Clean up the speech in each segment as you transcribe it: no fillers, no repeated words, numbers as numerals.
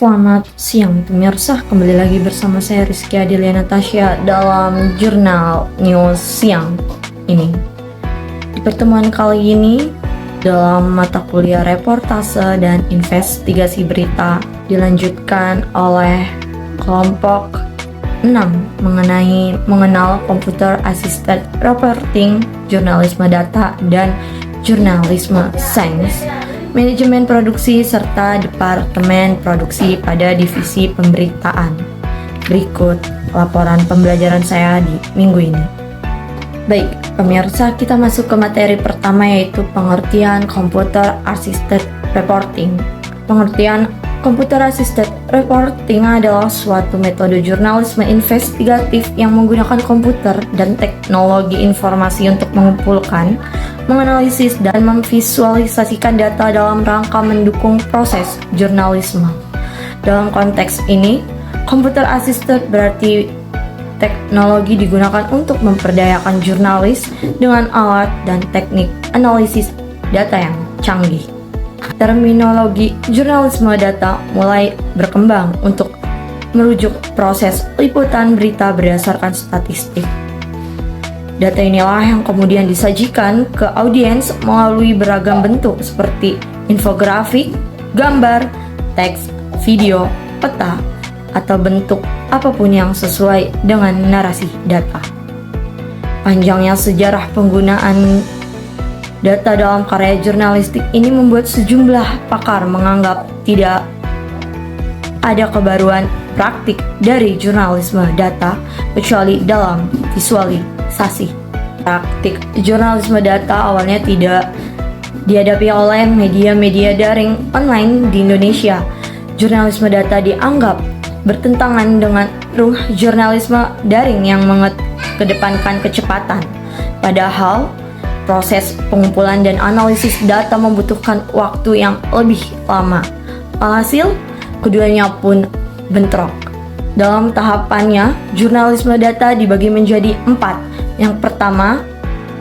Selamat siang pemirsa, kembali lagi bersama saya Rizky Adelia Natasha dalam Jurnal News Siang ini. Di pertemuan kali ini, dalam mata kuliah reportase dan investigasi berita dilanjutkan oleh kelompok 6 mengenal Computer Assisted Reporting, Jurnalisme Data, dan Jurnalisme Sains, Manajemen Produksi, serta Departemen Produksi pada Divisi Pemberitaan. Berikut laporan pembelajaran saya di minggu ini. Baik, pemirsa, kita masuk ke materi pertama, yaitu pengertian Computer Assisted Reporting. Pengertian Computer Assisted Reporting adalah suatu metode jurnalisme investigatif yang menggunakan komputer dan teknologi informasi untuk mengumpulkan, menganalisis, dan memvisualisasikan data dalam rangka mendukung proses jurnalisme. Dalam konteks ini, computer assisted berarti teknologi digunakan untuk memperdayakan jurnalis dengan alat dan teknik analisis data yang canggih. Terminologi jurnalisme data mulai berkembang untuk merujuk proses liputan berita berdasarkan statistik. Data inilah yang kemudian disajikan ke audiens melalui beragam bentuk seperti infografik, gambar, teks, video, peta, atau bentuk apapun yang sesuai dengan narasi data. Panjangnya sejarah penggunaan data dalam karya jurnalistik ini membuat sejumlah pakar menganggap tidak ada kebaruan praktik dari jurnalisme data kecuali dalam visualisasi. Praktik jurnalisme data awalnya tidak dihadapi oleh media-media daring online di Indonesia. Jurnalisme data dianggap bertentangan dengan ruh jurnalisme daring yang mengedepankan kecepatan. Padahal proses pengumpulan dan analisis data membutuhkan waktu yang lebih lama. Alhasil, keduanya pun bentrok. Dalam tahapannya, jurnalisme data dibagi menjadi 4. Yang pertama,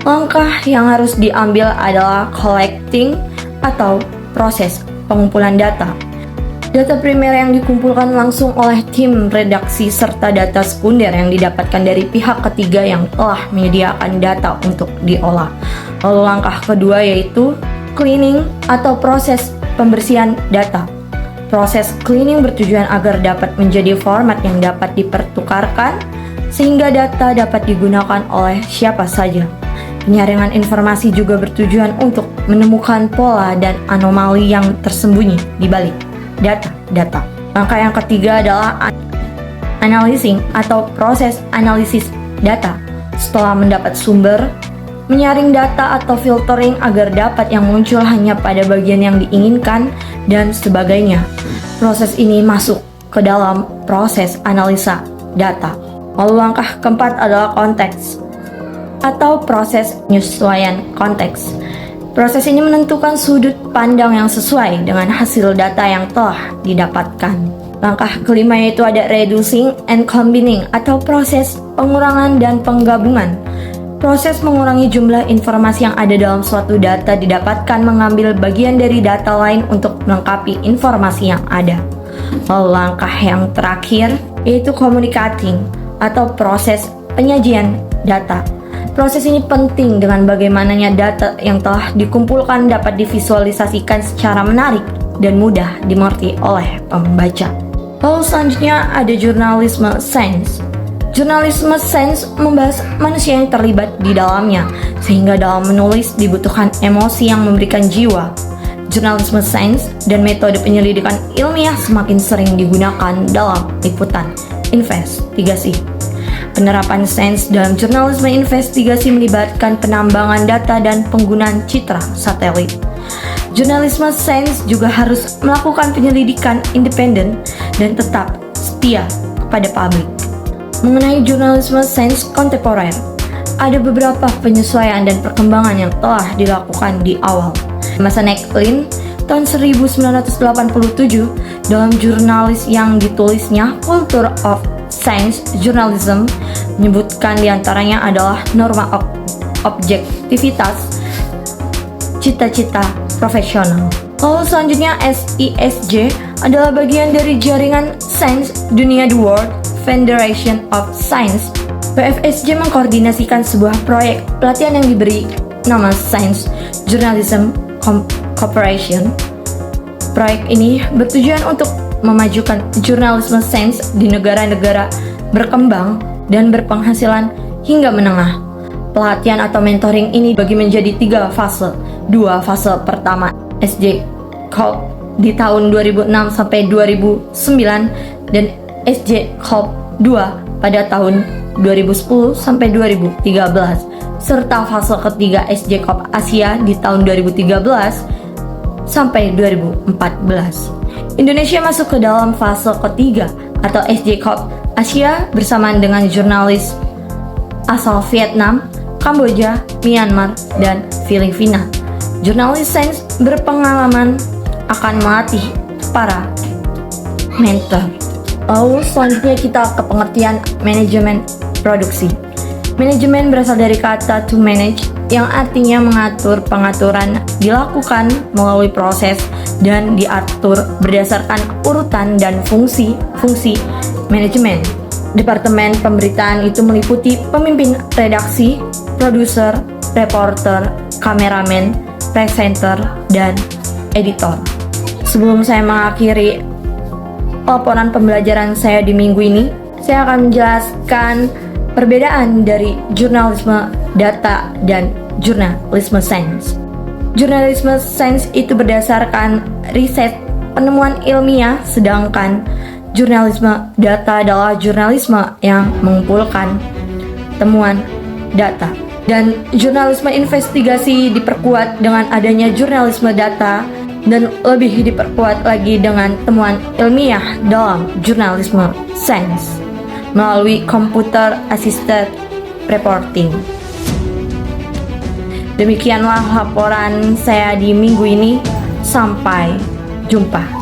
langkah yang harus diambil adalah collecting atau proses pengumpulan data. Data primer yang dikumpulkan langsung oleh tim redaksi serta data sekunder yang didapatkan dari pihak ketiga yang telah menyediakan data untuk diolah. Lalu langkah kedua yaitu cleaning atau proses pembersihan data. Proses cleaning bertujuan agar dapat menjadi format yang dapat dipertukarkan sehingga data dapat digunakan oleh siapa saja. Penyaringan informasi juga bertujuan untuk menemukan pola dan anomali yang tersembunyi di balik data. Langkah yang ketiga adalah analyzing atau proses analisis data. Setelah mendapat sumber, menyaring data atau filtering agar dapat yang muncul hanya pada bagian yang diinginkan dan sebagainya. Proses ini masuk ke dalam proses analisa data. Lalu langkah keempat adalah konteks atau proses penyesuaian konteks. Proses ini menentukan sudut pandang yang sesuai dengan hasil data yang telah didapatkan. Langkah kelima yaitu ada reducing and combining atau proses pengurangan dan penggabungan. Proses mengurangi jumlah informasi yang ada dalam suatu data didapatkan mengambil bagian dari data lain untuk melengkapi informasi yang ada. Lalu langkah yang terakhir yaitu communicating atau proses penyajian data. Proses ini penting dengan bagaimananya data yang telah dikumpulkan dapat divisualisasikan secara menarik dan mudah dimengerti oleh pembaca. Lalu selanjutnya ada jurnalisme sains. Jurnalisme sains membahas manusia yang terlibat di dalamnya, sehingga dalam menulis dibutuhkan emosi yang memberikan jiwa. Jurnalisme sains dan metode penyelidikan ilmiah semakin sering digunakan dalam liputan investigasi. Penerapan sains dalam jurnalisme investigasi melibatkan penambangan data dan penggunaan citra satelit. Jurnalisme sains juga harus melakukan penyelidikan independen dan tetap setia kepada publik. Mengenai jurnalisme sains kontemporer, ada beberapa penyesuaian dan perkembangan yang telah dilakukan di awal. Masa Necklin tahun 1987 dalam jurnalis yang ditulisnya Culture of Science Journalism menyebutkan diantaranya adalah norma objektivitas, cita-cita profesional. Lalu selanjutnya SISJ adalah bagian dari jaringan sains dunia The World Federation of Science. WFSJ mengkoordinasikan sebuah proyek pelatihan yang diberi nama Science Journalism Cooperation. Proyek ini bertujuan untuk memajukan jurnalisme sains di negara-negara berkembang dan berpenghasilan hingga menengah. Pelatihan atau mentoring ini dibagi menjadi 3 fase. 2 fase pertama SJ Corp di tahun 2006 sampai 2009 dan SJ Corp 2 pada tahun 2010 sampai 2013, serta fase ketiga SJ Corp Asia di tahun 2013 sampai 2014. Indonesia masuk ke dalam fase ketiga atau SJ Corp Asia bersamaan dengan jurnalis asal Vietnam, Kamboja, Myanmar, dan Filipina. Jurnalis sains berpengalaman akan melatih para mentor. Lalu selanjutnya kita ke pengertian manajemen produksi. Manajemen berasal dari kata to manage yang artinya mengatur. Pengaturan dilakukan melalui proses dan diatur berdasarkan urutan dan fungsi manajemen. Departemen pemberitaan itu meliputi pemimpin redaksi, produser, reporter, kameramen, presenter, dan editor. Sebelum saya mengakhiri laporan pembelajaran saya di minggu ini, saya akan menjelaskan perbedaan dari jurnalisme data dan jurnalisme sains. Jurnalisme sains itu berdasarkan riset penemuan ilmiah, sedangkan jurnalisme data adalah jurnalisme yang mengumpulkan temuan data. Dan jurnalisme investigasi diperkuat dengan adanya jurnalisme data dan lebih diperkuat lagi dengan temuan ilmiah dalam jurnalisme sains melalui computer assisted reporting. Demikianlah laporan saya di minggu ini. Sampai jumpa.